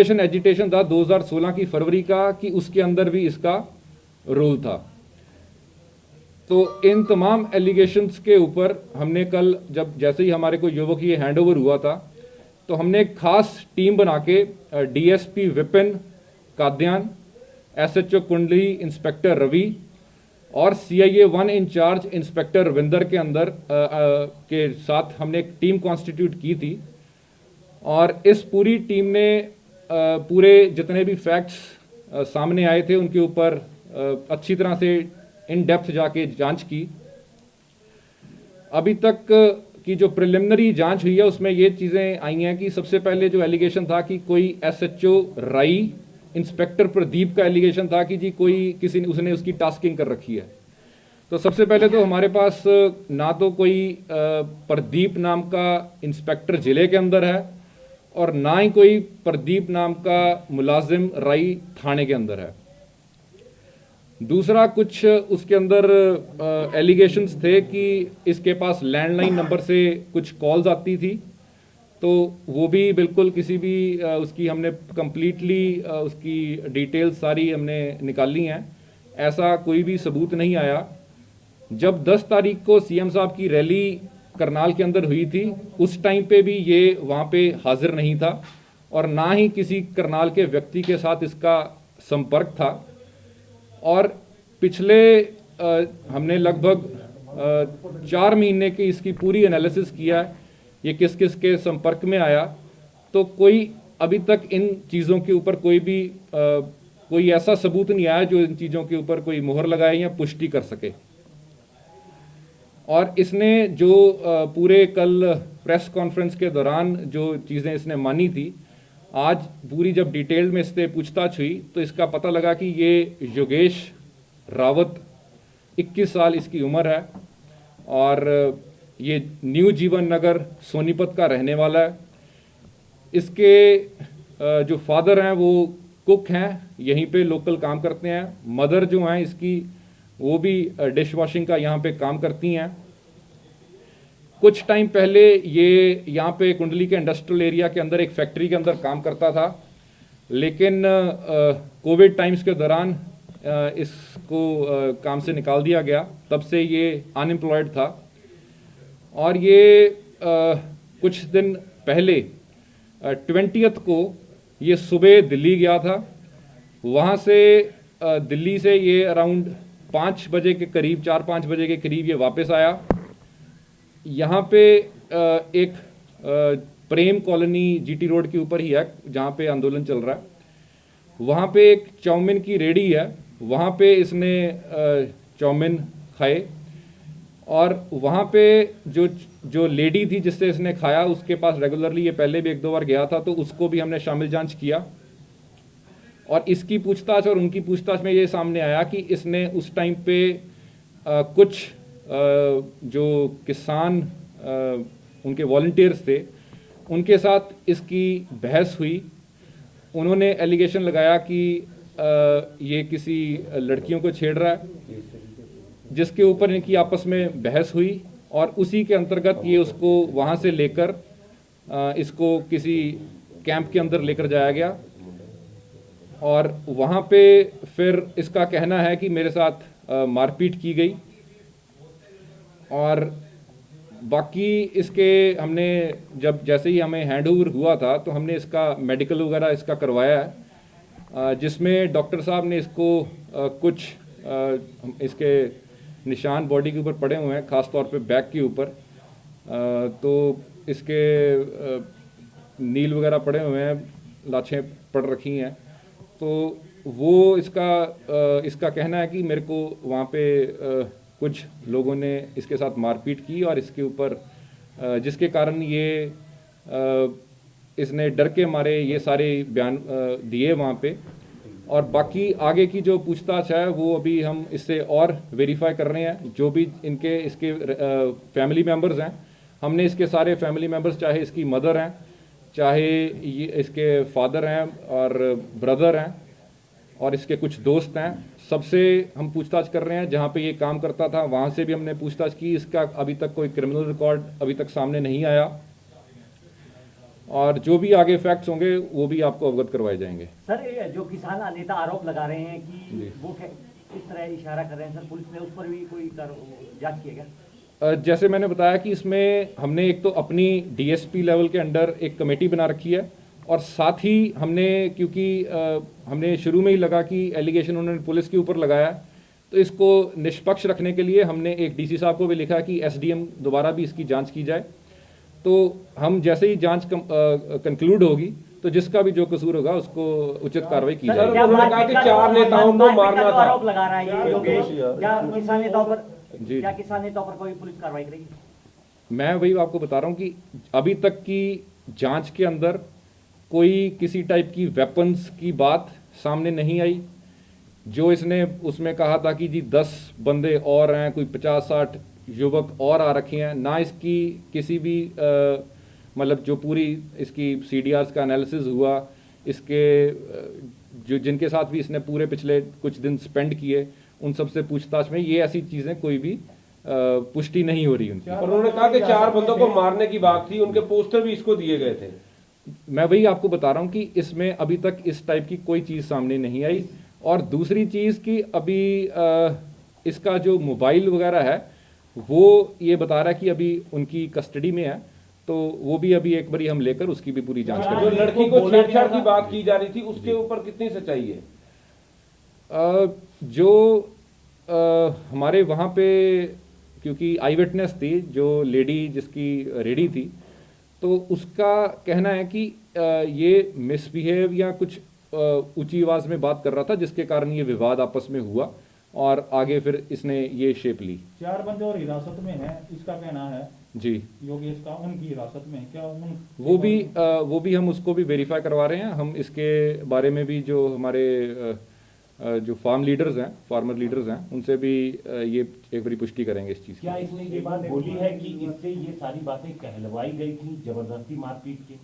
Population agitation था 2016 की फरवरी का कि उसके अंदर भी इसका रोल था। तो इन तमाम एलिगेशंस के ऊपर हमने कल जब जैसे ही हमारे को युवक ये हैंडओवर हुआ था तो हमने एक खास टीम बना के डीएसपी विपिन काद्यान, एसएचओ कुंडली इंस्पेक्टर रवि और सीआईए 1 इंचार्ज इंस्पेक्टर रविंदर के अंदर के साथ हमने एक टीम कॉन्स्टिट्यूट की थी। और इस पूरी टीम ने पूरे जितने भी फैक्ट्स सामने आए थे उनके ऊपर अच्छी तरह से इन डेप्थ जाके जांच की। अभी तक की जो प्रिलिमिनरी जांच हुई है उसमें ये चीज़ें आई हैं कि सबसे पहले जो एलिगेशन था कि कोई एसएचओ राई इंस्पेक्टर प्रदीप का एलिगेशन था कि जी कोई किसी ने उसने उसकी टास्किंग कर रखी है। तो सबसे पहले तो हमारे पास ना तो कोई प्रदीप नाम का इंस्पेक्टर जिले के अंदर है और ना ही कोई प्रदीप नाम का मुलाजिम राई थाने के अंदर है। दूसरा, कुछ उसके अंदर एलिगेशंस थे कि इसके पास लैंडलाइन नंबर से कुछ कॉल्स आती थी, तो वो भी बिल्कुल किसी भी उसकी हमने कंप्लीटली उसकी डिटेल्स सारी हमने निकाली हैं। ऐसा कोई भी सबूत नहीं आया। जब 10 तारीख को सीएम साहब की रैली करनाल के अंदर हुई थी उस टाइम पे भी ये वहाँ पे हाजिर नहीं था और ना ही किसी करनाल के व्यक्ति के साथ इसका संपर्क था। और पिछले हमने लगभग 4 महीने की इसकी पूरी एनालिसिस किया है, ये किस किस के संपर्क में आया, तो कोई अभी तक इन चीज़ों के ऊपर कोई ऐसा सबूत नहीं आया जो इन चीज़ों के ऊपर कोई मोहर लगाए या पुष्टि कर सके। और इसने जो पूरे कल प्रेस कॉन्फ्रेंस के दौरान जो चीज़ें इसने मानी थी, आज पूरी जब डिटेल में इससे पूछताछ हुई तो इसका पता लगा कि ये योगेश रावत 21 साल इसकी उम्र है और ये न्यू जीवन नगर सोनीपत का रहने वाला है। इसके जो फादर हैं वो कुक हैं, यहीं पे लोकल काम करते हैं। मदर जो हैं इसकी वो भी डिश वॉशिंग का यहाँ पे काम करती हैं। कुछ टाइम पहले ये यहाँ पे कुंडली के इंडस्ट्रियल एरिया के अंदर एक फैक्ट्री के अंदर काम करता था, लेकिन कोविड टाइम्स के दौरान इसको काम से निकाल दिया गया, तब से ये अनएम्प्लॉयड था। और ये कुछ दिन पहले 20th को ये सुबह दिल्ली गया था। वहाँ से दिल्ली से ये अराउंड 5 बजे के करीब 4-5 बजे के करीब ये वापस आया। यहाँ पे एक प्रेम कॉलोनी जीटी रोड के ऊपर ही है जहाँ पे आंदोलन चल रहा है। वहाँ पे एक चाउमीन की रेडी है, वहाँ पे इसने चाउमीन खाए और वहाँ पे जो लेडी थी जिससे इसने खाया उसके पास रेगुलरली ये पहले भी 1-2 बार गया था, तो उसको भी हमने शामिल जांच किया। और इसकी पूछताछ और उनकी पूछताछ में ये सामने आया कि इसने उस टाइम पे कुछ जो किसान उनके वॉलंटियर्स थे उनके साथ इसकी बहस हुई। उन्होंने एलिगेशन लगाया कि ये किसी लड़कियों को छेड़ रहा है, जिसके ऊपर इनकी आपस में बहस हुई और उसी के अंतर्गत ये उसको वहाँ से लेकर इसको किसी कैंप के अंदर लेकर जाया गया। और वहाँ पे फिर इसका कहना है कि मेरे साथ मारपीट की गई। और बाकी इसके हमने जब जैसे ही हमें हैंडओवर हुआ था तो हमने इसका मेडिकल वगैरह इसका करवाया है, जिसमें डॉक्टर साहब ने इसको कुछ इसके निशान बॉडी के ऊपर पड़े हुए हैं, ख़ास तौर पे बैक के ऊपर। तो इसके नील वगैरह पड़े हुए हैं, लाछें पड़ रखी हैं। तो वो इसका कहना है कि मेरे को वहाँ पे कुछ लोगों ने इसके साथ मारपीट की और इसके ऊपर जिसके कारण ये इसने डर के मारे ये सारे बयान दिए वहाँ पे। और बाकी आगे की जो पूछताछ है वो अभी हम इससे और वेरीफाई कर रहे हैं। जो भी इसके फैमिली मेम्बर्स हैं, हमने इसके सारे फैमिली मेम्बर्स, चाहे इसकी मदर हैं, चाहे ये इसके फादर हैं और ब्रदर हैं और इसके कुछ दोस्त हैं, सबसे हम पूछताछ कर रहे हैं। जहाँ पे ये काम करता था वहाँ से भी हमने पूछताछ की। इसका अभी तक कोई क्रिमिनल रिकॉर्ड अभी तक सामने नहीं आया। और जो भी आगे फैक्ट्स होंगे वो भी आपको अवगत करवाए जाएंगे। सर ये जो किसान नेता आरोप लगा रहे हैं कि जी। वो किस तरह इशारा कर रहे हैं सर, पुलिस ने उस पर भी कोई जांच किया गया? जैसे मैंने बताया कि इसमें हमने एक तो अपनी डीएसपी लेवल के अंडर एक कमेटी बना रखी है, और साथ ही हमने, क्योंकि हमने शुरू में ही लगा कि एलिगेशन उन्होंने पुलिस के ऊपर लगाया, तो इसको निष्पक्ष रखने के लिए हमने एक डीसी साहब को भी लिखा कि एसडीएम दोबारा भी इसकी जांच की जाए। तो हम जैसे ही जांच कंक्लूड होगी तो जिसका भी जो कसूर होगा उसको उचित कार्रवाई की जाएगी। उन्होंने कहा कि 4 नेताओं को मारना था। आरोप लगा रहा है ये योगेश, क्या किसान नेताओं पर जी, क्या किसान नेताओं पर कोई पुलिस कार्रवाई करेगी? मैं वही आपको बता रहा हूँ कि अभी तक की जांच के अंदर कोई किसी टाइप की वेपन्स की बात सामने नहीं आई। जो इसने उसमें कहा था कि जी 10 बंदे और हैं, कोई 50-60 युवक और आ रखे हैं, ना इसकी किसी भी मतलब जो पूरी इसकी सीडीआर्स का एनालिसिस हुआ, इसके जो जिनके साथ भी इसने पूरे पिछले कुछ दिन स्पेंड किए उन सब से पूछताछ में ये ऐसी चीज़ें कोई भी पुष्टि नहीं हो रही उनकी। और उन्होंने कहा कि 4 बंदों को मारने की बात थी, उनके पोस्टर भी इसको दिए गए थे। मैं वही आपको बता रहा हूँ कि इसमें अभी तक इस टाइप की कोई चीज़ सामने नहीं आई। और दूसरी चीज़ कि अभी इसका जो मोबाइल वगैरह है वो ये बता रहा है कि अभी उनकी कस्टडी में है, तो वो भी अभी एक बारी हम लेकर उसकी भी पूरी जांच जो करेंगे। लड़की को छेड़छाड़ की बात की जा रही थी उसके ऊपर कितनी सच्चाई है? जो हमारे वहाँ पे, क्योंकि आई विटनेस थी जो लेडी जिसकी रेडी थी, तो उसका कहना है कि ये मिसबिहेव या कुछ ऊंची आवाज़ में बात कर रहा था, जिसके कारण ये विवाद आपस में हुआ और आगे फिर इसने ये शेप ली। 4 बंदे और हिरासत में हैं, इसका कहना है जी, योगेश का, उनकी हिरासत में है क्या? वो भी हम उसको भी वेरीफाई करवा रहे हैं। हम इसके बारे में भी जो हमारे जो फार्मर लीडर्स हैं उनसे भी ये एक बारी पुष्टि करेंगे इस चीज़ की। क्या इसने ये बात बोली है कि इससे ये सारी बातें कहलवाई गई थी जबरदस्ती मारपीट के?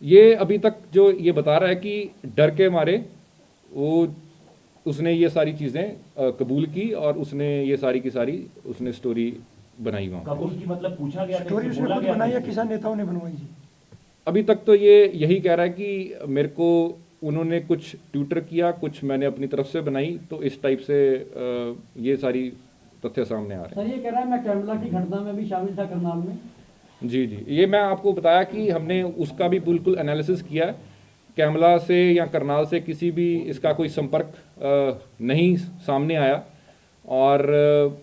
ये अभी तक जो ये बता रहा है कि डर के मारे उसने ये सारी चीज़ें कबूल की और उसने ये सारी की सारी उसने स्टोरी बनाई वहाँ। कबूल की मतलब पूछा गया था, स्टोरी इससे उसने बोला खुद गया बनाई या था? किसान नेताओं ने बनवाई जी? अभी तक तो ये यही कह रहा है कि मेरे को उन्होंने कुछ ट्यूटर किया, कुछ मैंने अपनी तरफ से बनाई, तो इस टाइप से ये सारी तथ्य सामने आ रहे हैं। सर ये कह रहा है मैं कैमला की घटना में भी शामिल था करनाल में। जी जी, ये मैं आपको बताया कि हमने उसका भी बिल्कुल एनालिसिस किया है। कैमला से या करनाल से किसी भी इसका कोई संपर्क नहीं सामने आया, और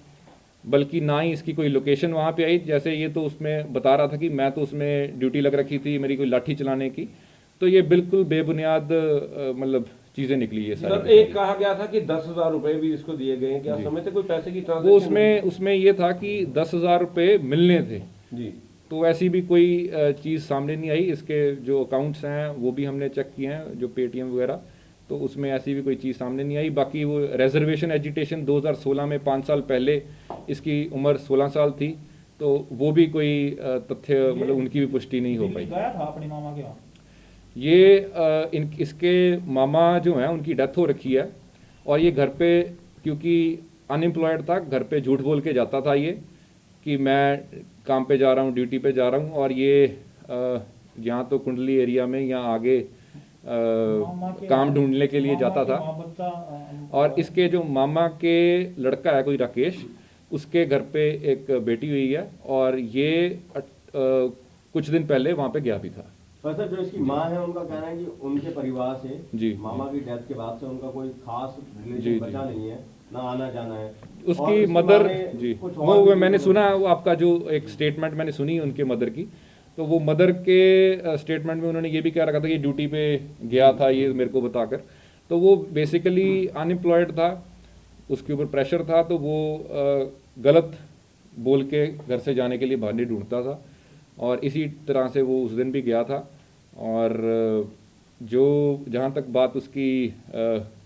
बल्कि ना ही इसकी कोई लोकेशन वहाँ पे आई। जैसे ये तो उसमें बता रहा था कि मैं तो उसमें ड्यूटी लग रखी थी मेरी कोई लाठी चलाने की, तो ये बिल्कुल बेबुनियाद मतलब चीज़ें निकली ये सर, सारी। एक कहा गया था कि 10,000 रुपए भी इसको दिए गए हैं, क्या जी। समझते कोई पैसे की वो ट्रांजैक्शन? उसमें ये था कि 10,000 रुपये मिलने थे, जी, तो ऐसी भी कोई चीज़ सामने नहीं आई। इसके जो अकाउंट्स हैं वो भी हमने चेक किए हैं, जो पेटीएम वगैरह, तो उसमें ऐसी भी कोई चीज़ सामने नहीं आई। बाकी वो रिजर्वेशन एजिटेशन 2016 में 5 साल पहले इसकी उम्र 16 साल थी, तो वो भी कोई तथ्य मतलब उनकी भी पुष्टि नहीं हो पाई। गया था अपने मामा के यहाँ? ये इसके मामा जो हैं उनकी डेथ हो रखी है, और ये घर पे क्योंकि अनएम्प्लॉयड था, घर पे झूठ बोल के जाता था ये कि मैं काम पे जा रहा हूँ, ड्यूटी पे जा रहा हूँ, और ये यहाँ तो कुंडली एरिया में या आगे काम ढूंढने के लिए जाता था। और इसके जो मामा के लड़का है कोई राकेश, उसके घर पे एक बेटी हुई है, और ये कुछ दिन पहले वहाँ पे गया भी था। पर सर जो इसकी माँ है उनका कहना है कि उनके परिवार से जी, मामा की डेथ के बाद से उनका कोई खास जी, रिलेशन जी। बचा नहीं है, ना आना जाना है। और उसकी मदर माँ ने जी, कुछ और वो भी मैंने कुछ- सुना है, वो आपका जो एक स्टेटमेंट मैंने सुनी उनके मदर की, तो वो मदर के स्टेटमेंट में उन्होंने ये भी कह रखा था कि ड्यूटी पे गया था ये मेरे को बताकर, तो वो बेसिकली अनएम्प्लॉयड था, उसके ऊपर प्रेशर था, तो वो गलत बोल के घर से जाने के लिए बहाने ढूंढता था, और इसी तरह से वो उस दिन भी गया था। और जो जहाँ तक बात उसकी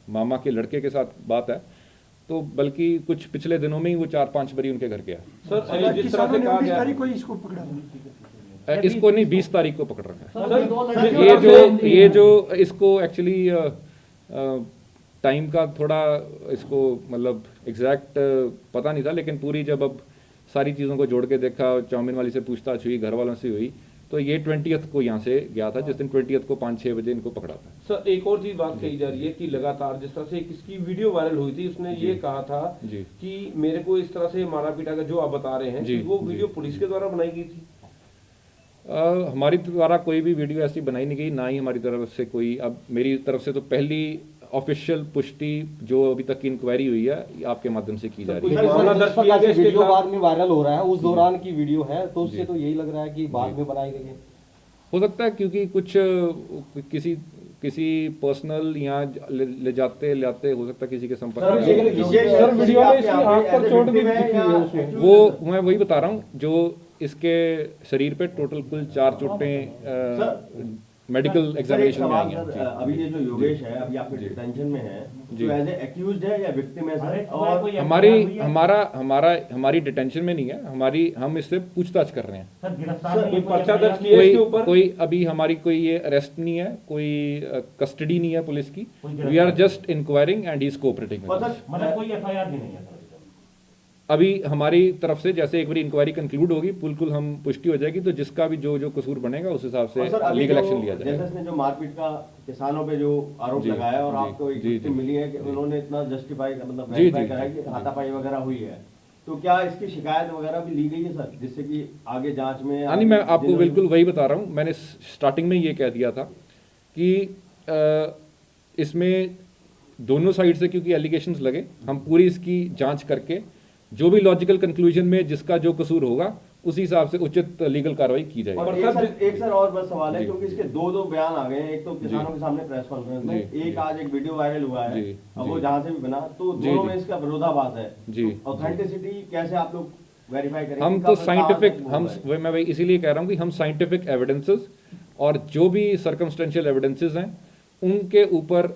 मामा के लड़के के साथ बात है, तो बल्कि कुछ पिछले दिनों में ही वो 4-5 बारी उनके घर गया। सर जिस तरह किसानों से ने कहा 19 गया, तारीख को ही इसको पकड़ा था। इसको नहीं, 20 तारीख को पकड़ रखा है। सर दो सर, लड़कियों ये जो इसको एक्चुअली टाइम का थोड़ा इसको मतलब एग्जैक्ट पता नहीं था, लेकिन पूरी जब अब सारी चीज़ों को जोड़ के देखा, चाउमीन वाली से पूछताछ हुई, घर वालों से हुई, तो ये 20th को यहाँ से गया था, जिस दिन 20th को 5-6 बजे इनको पकड़ा था। सर एक और चीज बात कही जा रही है कि लगातार जिस तरह से किसकी वीडियो वायरल हुई थी, उसने ये कहा था जी। कि मेरे को इस तरह से मारा पीटा का जो आप बता रहे हैं जी, कि वो जी। वीडियो पुलिस के द्वारा बनाई गई थी। हमारी द्वारा कोई भी वीडियो ऐसी बनाई नहीं गई, ना ही हमारी तरफ से कोई। अब मेरी तरफ से तो पहली ऑफिशियल पुष्टि जो अभी तक की इंक्वायरी हुई है आपके माध्यम से की जा रही है। कुछ मामला दर्ज किया गया इसके वीडियो खिलाफ? बाद में वायरल हो रहा है, उस दौरान की वीडियो है, तो उससे तो यही लग रहा है कि बाद में बनाई गई है। हो सकता है क्योंकि कुछ किसी पर्सनल यहाँ ले जाते लाते हो सकता है किसी के संपर्क में। सर वीडियो में इसकी आंख पर चोट भी दिखी है उसमें। वो मैं वही बता रहा हूँ, जो इसके शरीर पे टोटल कुल 4 चोटें मेडिकल एग्जामिनेशन में आई हैं। जी। अभी ये जो योगेश है अभी आपके डिटेंशन में है, जी। तो एज ए एक्यूज्ड है या विक्टिम है सर? और और हमारी डिटेंशन में नहीं है, हम इससे पूछताछ कर रहे हैं। सर गिरफ्तार कोई पर्चा दर्ज किया इसके ऊपर? कोई अभी हमारी कोई ये अरेस्ट नहीं है, कोई कस्टडी नहीं है पुलिस की। We are just inquiring and he is cooperating. मतलब कोई एफआईआर भी नहीं है सर। अभी हमारी तरफ से जैसे एक बार इंक्वायरी कंक्लूड होगी, बिल्कुल हम पुष्टि हो जाएगी, तो जिसका भी जो कसूर बनेगा उस हिसाब से लीगल एक्शन लिया जाएगा। जैसे इसने जो मारपीट का किसानों पे जो आरोप जी, लगाया और जी, आपको एक जी, victim जी। मिली है कि उन्होंने इतना जस्टिफाई मतलब जी, वेरीफाई जी, करा है जी, कि हाथापाई वगैरह हुई है, तो क्या इसकी शिकायत वगैरह भी ली गई है सर, जिससे कि आगे जांच में? हाँ नहीं, मैं आपको बिल्कुल वही बता रहा हूँ। मैंने स्टार्टिंग में ये कह दिया था कि इसमें दोनों साइड से क्योंकि एलिगेशंस लगे, हम पूरी इसकी जांच करके जो भी लॉजिकल कंक्लूजन में जिसका जो कसूर होगा उसी हिसाब से उचित लीगल कार्रवाई की जाएगी। और एक सर और बस सवाल है, जी। क्योंकि इसके दो बयान आ गए हैं, एक तो किसानों जी। के सामने प्रेस कॉन्फ्रेंस में, जी, एक जी। आज एक वीडियो वायरल हुआ है, जी, अब वो जी। जहां से भी बना, तो जी, दोनों जी। में इसका विरोधाभास है। जी, ऑथेंटिसिटी कैसे आप लोग वेरीफाई करेंगे? हम इनका तो मतलब साइंटिफिक कहाँ तक हम होगा है? मैं वही इसीलिए कह रहा हूँ कि हम साइंटिफिक एविडेंसेस और जो भी सर्कमस्टेंशियल एविडेंसेस हैं उनके ऊपर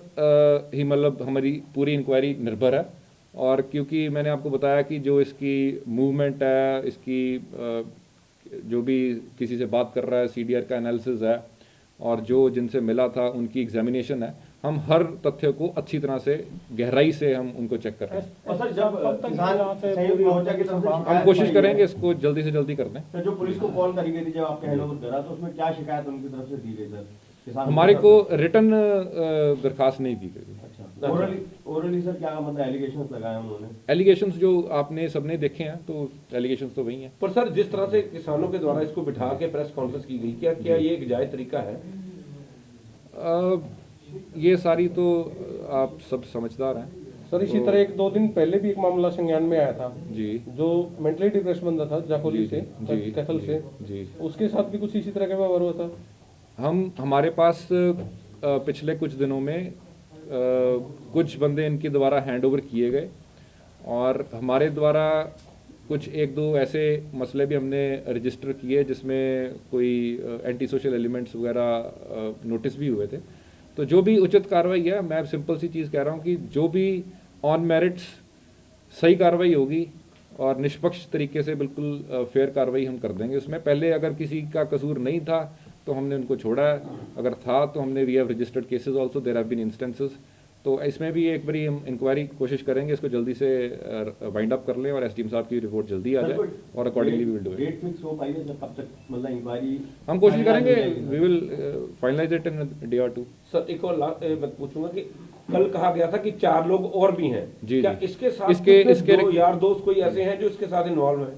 ही मतलब हमारी पूरी इंक्वायरी निर्भर है। और क्योंकि मैंने आपको बताया कि जो इसकी मूवमेंट है, इसकी जो भी किसी से बात कर रहा है, सीडीआर का एनालिसिस है, और जो जिनसे मिला था उनकी एग्जामिनेशन है, हम हर तथ्य को अच्छी तरह से गहराई से हम उनको चेक कर रहे हैं। और सर जब किसान संयुक्त मोर्चा की तरफ से हम शिकायत कोशिश आई करेंगे है, इसको जल्दी से जल्दी कर दें। तो जो पुलिस को कॉल करी गई थी जब आपके हैंडओवर करा, तो उसमें क्या शिकायत उनकी तरफ से दी गई सर? किसान हमारे को रिटर्न दरखास्त नहीं दी गई। ओरली सर क्या मतलब एलिगेशंस लगाए उन्होंने? एलिगेशंस जो आपने सबने देखे हैं, तो एलिगेशंस तो वही हैं। पर सर जिस तरह से किसानों के द्वारा इसको बिठा के प्रेस कॉन्फ्रेंस की गई, क्या ये एक जायज तरीका है? ये सारी तो आप सब समझदार हैं। सर इसी तरह 1-2 दिन पहले भी एक मामला संज्ञान में आया था, जी जो मेंटली डिप्रेस बंदा था जाकोली से, जी कैथल से, जी। उसके साथ भी कुछ इसी तरह का व्यवहार हुआ था। हमारे पास पिछले कुछ दिनों में कुछ बंदे इनके द्वारा हैंडओवर किए गए, और हमारे द्वारा कुछ 1-2 ऐसे मसले भी हमने रजिस्टर किए जिसमें कोई एंटी सोशल एलिमेंट्स वगैरह नोटिस भी हुए थे। तो जो भी उचित कार्रवाई है, मैं सिंपल सी चीज़ कह रहा हूँ कि जो भी ऑन मेरिट्स सही कार्रवाई होगी और निष्पक्ष तरीके से बिल्कुल फेयर कार्रवाई हम कर देंगे। उसमें पहले अगर किसी का कसूर नहीं था तो हमने उनको छोड़ा है, अगर था तो हमने we have registered cases also, there have been instances. तो इसमें भी एक बारी हम इंक्वायरी कोशिश करेंगे, इसको जल्दी से वाइंड अप कर लें और एसडीएम साहब की रिपोर्ट जल्दी आ जाए और accordingly we will do it. Date fix हो पाई है सर, कब तक मतलब इंक्वायरी? हम कोशिश करेंगे, we will finalise it in day और 2। सर एक और मैं पूछूंगा कि कल कहा गया था कि 4 लोग और भी हैं, जी, क्या जी। इसके साथ इसके दो यार दोस्त कोई ऐसे हैं जो इसके साथ इन्वॉल्व हैं?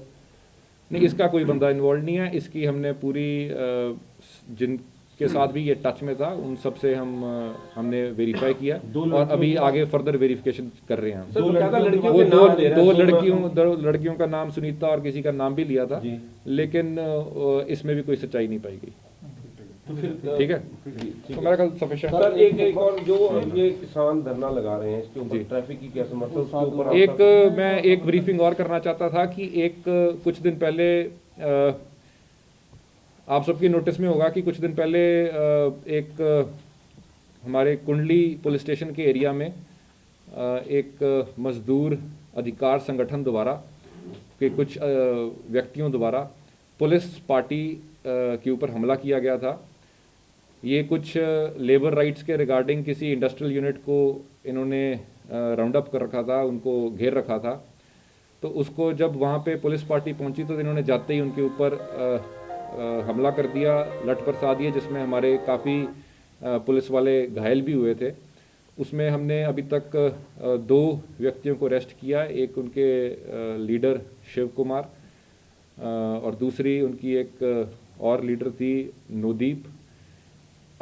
नहीं, इसका कोई बंदा इन्वॉल्व नहीं है। इसकी हमने पूरी जिनके साथ भी ये टच में था उन सब से हमने वेरीफाई किया और अभी आगे फर्दर वेरिफिकेशन कर रहे हैं। सर बकायदा लड़कियों वो के नाम ले रहे हैं। दो लड़कियों का नाम सुनीता और किसी का नाम भी लिया था, लेकिन इसमें भी कोई सच्चाई नहीं पाई गई। तो फिर ठीक है, तो मेरा ख्याल सफिशिएंट। सर एक और जो ये किसान धरना लगा रहे हैं, इसके ऊपर ट्रैफिक की क्या समस्या, उसके ऊपर मैं एक ब्रीफिंग और करना चाहता था कि कुछ दिन पहले आप सबकी नोटिस में होगा कि कुछ दिन पहले एक हमारे कुंडली पुलिस स्टेशन के एरिया में एक मजदूर अधिकार संगठन द्वारा के कुछ व्यक्तियों द्वारा पुलिस पार्टी के ऊपर हमला किया गया था। ये कुछ लेबर राइट्स के रिगार्डिंग किसी इंडस्ट्रियल यूनिट को इन्होंने राउंड अप कर रखा था, उनको घेर रखा था। तो उसको जब वहाँ पे पुलिस पार्टी पहुँची तो इन्होंने जाते ही उनके ऊपर हमला कर दिया, लठ बरसा दिए, जिसमें हमारे काफ़ी पुलिस वाले घायल भी हुए थे। उसमें हमने अभी तक 2 व्यक्तियों को अरेस्ट किया, एक उनके लीडर शिव कुमार और दूसरी उनकी एक और लीडर थी नोदीप।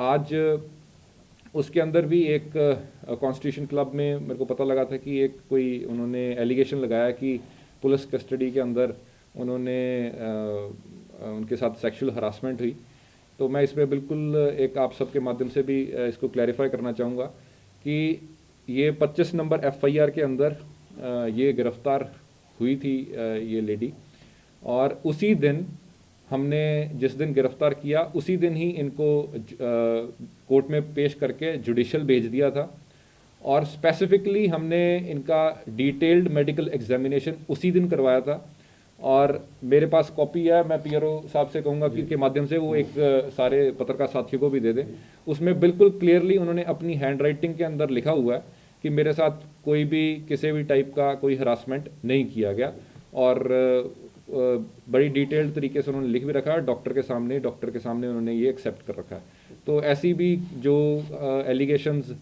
आज उसके अंदर भी एक कॉन्स्टिट्यूशन क्लब में मेरे को पता लगा था कि एक कोई उन्होंने एलिगेशन लगाया कि पुलिस कस्टडी के अंदर उन्होंने उनके साथ सेक्सुअल हरासमेंट हुई। तो मैं इसमें बिल्कुल एक आप सबके माध्यम से भी इसको क्लैरिफाई करना चाहूँगा कि ये 25 नंबर FIR के अंदर ये गिरफ्तार हुई थी ये लेडी, और उसी दिन हमने जिस दिन गिरफ्तार किया उसी दिन ही इनको कोर्ट में पेश करके जुडिशियल भेज दिया था, और स्पेसिफिकली हमने इनका डिटेल्ड मेडिकल एग्जामिनेशन उसी दिन करवाया था। और मेरे पास कॉपी है, मैं PRO साहब से कहूँगा कि के माध्यम से वो एक सारे पत्रकार साथियों को भी दे दें। उसमें बिल्कुल क्लियरली उन्होंने अपनी हैंड राइटिंग के अंदर लिखा हुआ है कि मेरे साथ कोई भी किसी भी टाइप का कोई हरासमेंट नहीं किया गया, और बड़ी डिटेल्ड तरीके से उन्होंने लिख भी रखा है डॉक्टर के सामने उन्होंने ये एक्सेप्ट कर रखा है। तो ऐसी भी जो एलिगेशंस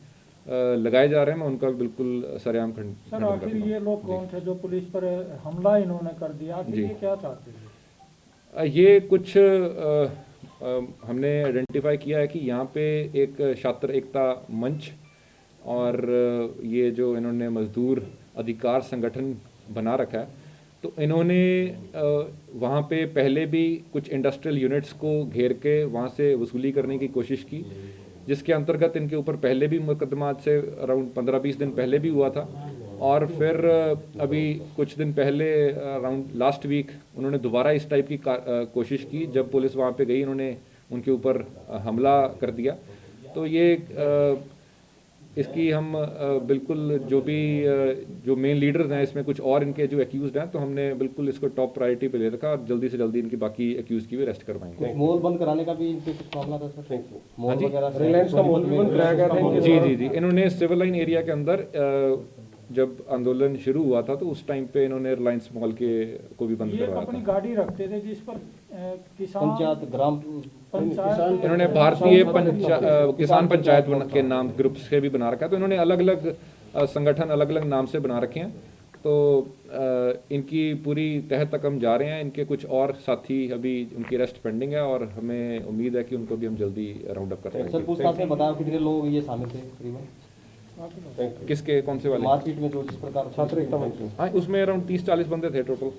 लगाए जा रहे हैं मैं उनका बिल्कुल सरेआम खंडन सर, आखिर ये लोग कौन थे जो पुलिस पर हमला इन्होंने कर दिया, आखिर ये क्या चाहते हैं? ये कुछ हमने आइडेंटिफाई किया है कि यहाँ पे एक छात्र एकता मंच और ये जो इन्होंने मजदूर अधिकार संगठन बना रखा है, तो इन्होंने वहाँ पे पहले भी कुछ इंडस्ट्रियल यूनिट्स को घेर के वहाँ से वसूली करने की कोशिश की, जिसके अंतर्गत इनके ऊपर पहले भी मुकदमा आज से अराउंड 15-20 दिन पहले भी हुआ था। और फिर अभी कुछ दिन पहले अराउंड लास्ट वीक उन्होंने दोबारा इस टाइप की कोशिश की, जब पुलिस वहाँ पे गई इन्होंने उनके ऊपर हमला कर दिया। तो ये इसकी हम बिल्कुल जो मेन लीडर्स हैं इसमें कुछ और इनके जो एक्यूज्ड हैं, तो हमने बिल्कुल इसको टॉप प्रायोरिटी पे ले रखा और जल्दी से जल्दी इनकी बाकी एक्यूज की भी अरेस्ट करवाएंगे। मॉल बंद कराने का भी इनके कुछ मामला था सर? मॉल वगैरह रिलायंस का मॉल भी बंद कराया गया था। जी, इन्होंने सिविल लाइन एरिया के अंदर जब आंदोलन शुरू हुआ था तो उस टाइम पे इन्होंने रिलायंस मॉल को भी बंद ये करवाया अपनी था। गाड़ी रखते थे जिस पर किसान पंचायत ग्राम पंचायत इन्होंने भारतीय किसान पंचायत के नाम ग्रुप से भी बना रखा है। तो इन्होंने अलग अलग संगठन अलग अलग नाम से बना रखे हैं। तो इनकी पूरी तह तक हम जा रहे हैं। इनके कुछ और साथी अभी उनकी अरेस्ट पेंडिंग है और हमें उम्मीद है कि उनको भी हम जल्दी राउंड अप कर सर, पाएंगे। पूछताछ में बताया कितने लोग ये शामिल थे करीबन? किसके कौन से वाले? मारपीट में जो जिस प्रकार छात्र एकता मंच में। हाँ, उसमें अराउंड 30-40 बंदे थे टोटल।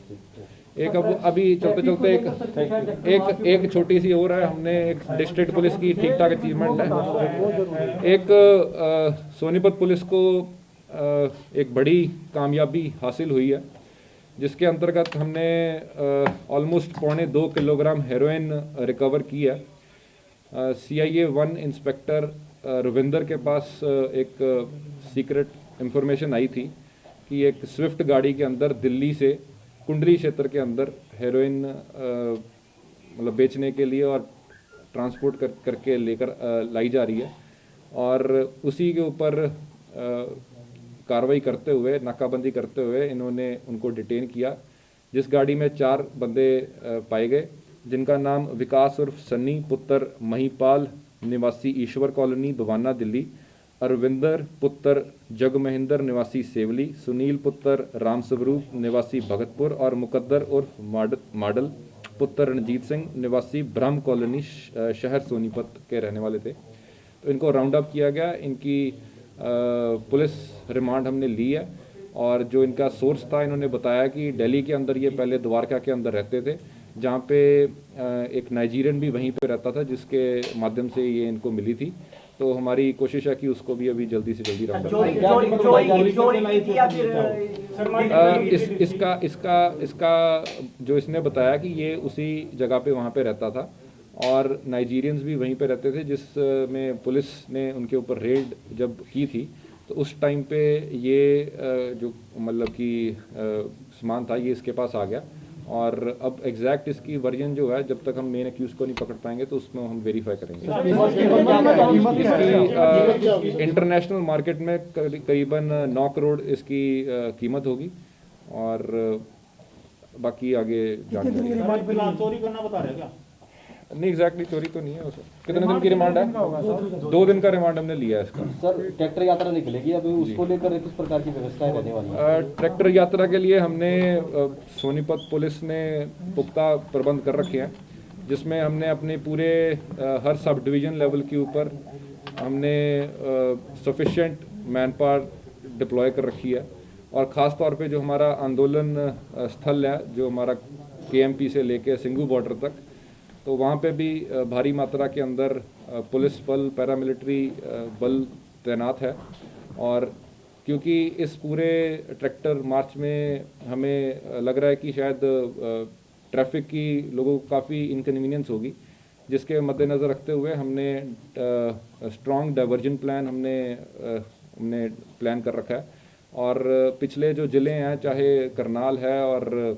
एक अब अभी चलते चलते एक छोटी सी और है, हमने एक डिस्ट्रिक्ट पुलिस की ठीक ठाक अचीवमेंट है। एक सोनीपत पुलिस को एक बड़ी कामयाबी हासिल हुई है, जिसके अंतर्गत हमने ऑलमोस्ट 2.25 किलोग्राम हेरोइन रिकवर की है। CIA 1 इंस्पेक्टर रविंदर के पास एक सीक्रेट इंफॉर्मेशन आई थी कि एक स्विफ्ट गाड़ी के अंदर दिल्ली से कुंडली क्षेत्र के अंदर हेरोइन मतलब बेचने के लिए और ट्रांसपोर्ट करके लेकर लाई जा रही है, और उसी के ऊपर कार्रवाई करते हुए नाकाबंदी करते हुए इन्होंने उनको डिटेन किया। जिस गाड़ी में 4 बंदे पाए गए, जिनका नाम विकास उर्फ सन्नी पुत्र महिपाल निवासी ईश्वर कॉलोनी बवाना दिल्ली, अरविंदर पुत्र जग महेंद्र निवासी सेवली, सुनील पुत्र राम स्वरूप निवासी भगतपुर और मुकद्दर उर्फ मॉडल पुत्र रणजीत सिंह निवासी ब्रह्म कॉलोनी शहर सोनीपत के रहने वाले थे। तो इनको राउंड अप किया गया। इनकी पुलिस रिमांड हमने ली है, और जो इनका सोर्स था इन्होंने बताया कि दिल्ली के अंदर ये पहले द्वारका के अंदर रहते थे, जहाँ पे एक नाइजीरियन भी वहीं पे रहता था, जिसके माध्यम से ये इनको मिली थी। तो हमारी कोशिश है कि उसको भी अभी जल्दी से जल्दी राउंड इसका जो इसने बताया कि ये उसी जगह पे वहाँ पे रहता था और नाइजीरियंस भी वहीं पे रहते थे, जिसमें पुलिस ने उनके ऊपर रेड जब की थी तो उस टाइम पे ये जो मतलब कि सामान था ये इसके पास आ गया। और अब एग्जैक्ट इसकी वर्जन जो है, जब तक हम मेन एक्यूज को नहीं पकड़ पाएंगे तो उसमें हम वेरीफाई करेंगे। इसकी इंटरनेशनल मार्केट में करीबन 9 करोड़ इसकी कीमत होगी, और बाकी आगे जानकारी। चोरी करना बता रहे क्या? नहीं एग्जैक्टली चोरी तो नहीं है उसमें। कितने दिन की रिमांड है? का होगा सर? 2 दिन का रिमांड हमने लिया है इसका। सर ट्रैक्टर यात्रा निकलेगी अभी, उसको लेकर किस प्रकार की व्यवस्थाएं रहने वाली है? ट्रैक्टर यात्रा के लिए हमने सोनीपत पुलिस ने पुख्ता प्रबंध कर रखे हैं, जिसमें हमने अपने पूरे हर सब डिवीज़न लेवल के ऊपर हमने सफिशेंट मैन पावर डिप्लॉय कर रखी है। और ख़ास तौर पे जो हमारा आंदोलन स्थल है, जो हमारा KMP से लेके सिंगू बॉर्डर तक, तो वहाँ पे भी भारी मात्रा के अंदर पुलिस बल, पैरामिलिट्री बल तैनात है। और क्योंकि इस पूरे ट्रैक्टर मार्च में हमें लग रहा है कि शायद ट्रैफिक की लोगों को काफ़ी इनकन्वीनियंस होगी, जिसके मद्देनज़र रखते हुए हमने स्ट्रॉन्ग डाइवर्जन प्लान हमने प्लान कर रखा है। और पिछले जो ज़िले हैं, चाहे करनाल है और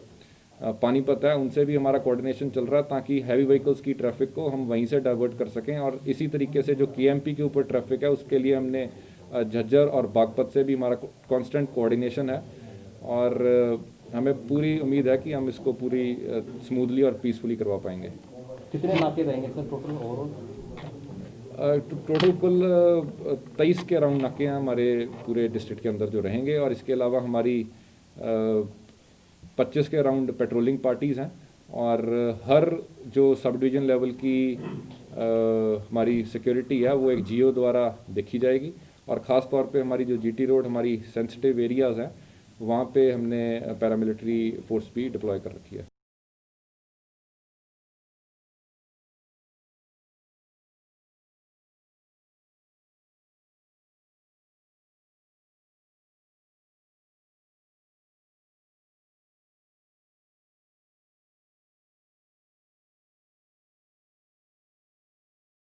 पानीपत है, उनसे भी हमारा कोऑर्डिनेशन चल रहा है ताकि हैवी व्हीकल्स की ट्रैफिक को हम वहीं से डाइवर्ट कर सकें। और इसी तरीके से जो KMP के ऊपर ट्रैफिक है, उसके लिए हमने झज्जर और बागपत से भी हमारा कांस्टेंट कोऑर्डिनेशन है। और हमें पूरी उम्मीद है कि हम इसको पूरी स्मूथली और पीसफुली करवा पाएंगे। कितने नाके रहेंगे सर टोटल ओवरऑल? टोटल कुल 23 के अराउंड नाके हैं हमारे पूरे डिस्ट्रिक्ट के अंदर जो रहेंगे। और इसके अलावा हमारी 25 के अराउंड पेट्रोलिंग पार्टीज़ हैं। और हर जो सब डिवीज़न लेवल की हमारी सिक्योरिटी है, वो एक GO द्वारा देखी जाएगी। और ख़ास तौर पे हमारी जो GT रोड, हमारी सेंसिटिव एरियाज़ हैं, वहाँ पे हमने पैरामिलिट्री फोर्स भी डिप्लॉय कर रखी है।